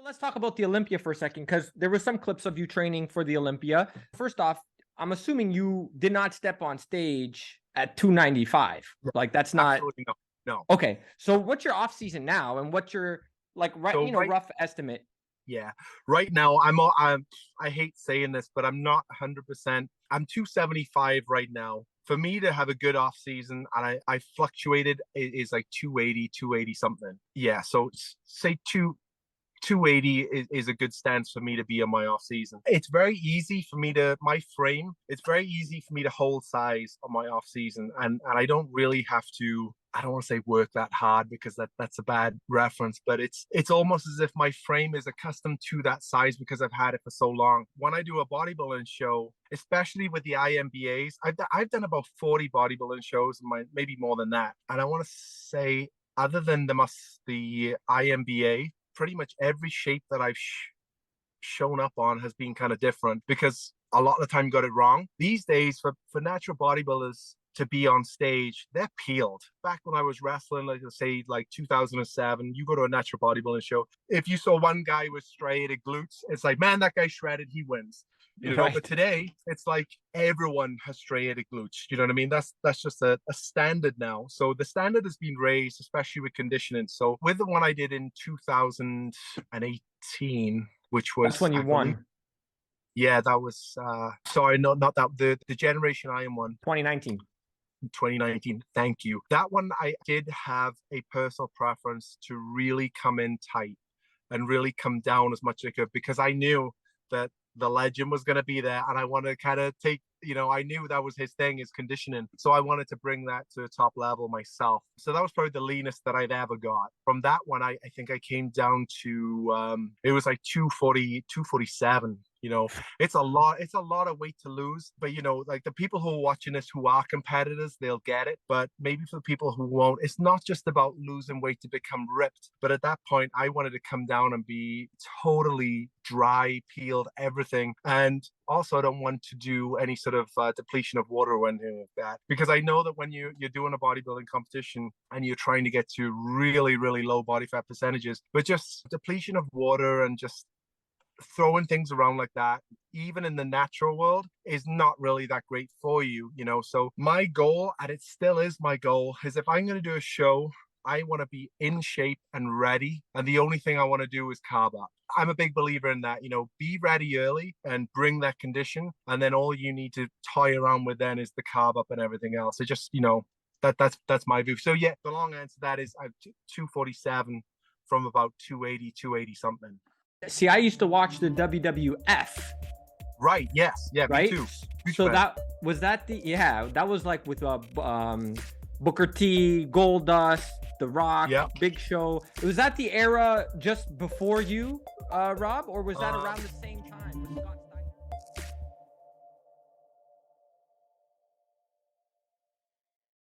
Let's talk about the Olympia for a second, because there were some clips of you training for the Olympia. First off, I'm assuming you did not step on stage at 295. Like that's not Absolutely no. okay. So what's your off season now, and what's your rough estimate? Yeah, right now I hate saying this, but I'm not 100%. I'm 275 right now. For me to have a good off season, and I fluctuated, is like 280 something. Yeah, so say 280 is a good stance for me to be on my off season. It's very easy for me to it's very easy for me to hold size on my off season, and I don't really have to, I don't want to say work that hard, because that's a bad reference, but it's almost as if my frame is accustomed to that size because I've had it for so long. When I do a bodybuilding show, especially with the IMBAs, I've done about 40 bodybuilding shows, maybe more than that. And I want to say, other than the IMBA, pretty much every shape that I've shown up on has been kind of different, because a lot of the time got it wrong. These days, for natural bodybuilders to be on stage, they're peeled. Back when I was wrestling, like say like 2007, you go to a natural bodybuilding show, if you saw one guy with striated glutes, it's like, man, that guy shredded, he wins. You know, right. But today it's like everyone has striated glutes. You know what I mean? That's just a standard now. So the standard has been raised, especially with conditioning. So with the one I did in 2018, which was, that's when you won. Yeah, that was sorry, not that the generation I am one. 2019. Thank you. That one I did have a personal preference to really come in tight and really come down as much as I could, because I knew that the legend was going to be there, and I wanted to kind of take, I knew that was his thing, is conditioning. So I wanted to bring that to a top level myself. So that was probably the leanest that I'd ever got. From that one, I think I came down to, it was like 240, 247. It's a lot of weight to lose, but like the people who are watching this who are competitors, they'll get it. But maybe for the people who won't, it's not just about losing weight to become ripped. But at that point, I wanted to come down and be totally dry, peeled, everything. And also, I don't want to do any sort of depletion of water or anything like that, because I know that when you're doing a bodybuilding competition and you're trying to get to really, really low body fat percentages, but just depletion of water and just throwing things around like that, even in the natural world, is not really that great for you. So my goal, and it still is my goal, is if I'm going to do a show, I want to be in shape and ready, and the only thing I want to do is carb up. I'm a big believer in that. Be ready early and bring that condition, and then all you need to toy around with then is the carb up and everything else. It just that's my view. So yeah, the long answer to that is I'm 247 from about 280 something. See, I used to watch the WWF. Right. Yes. Yeah. Right. Me too. So that was that was like with Booker T, Goldust, The Rock, Big Show. Was that the era just before you, Rob, or was that around the same time?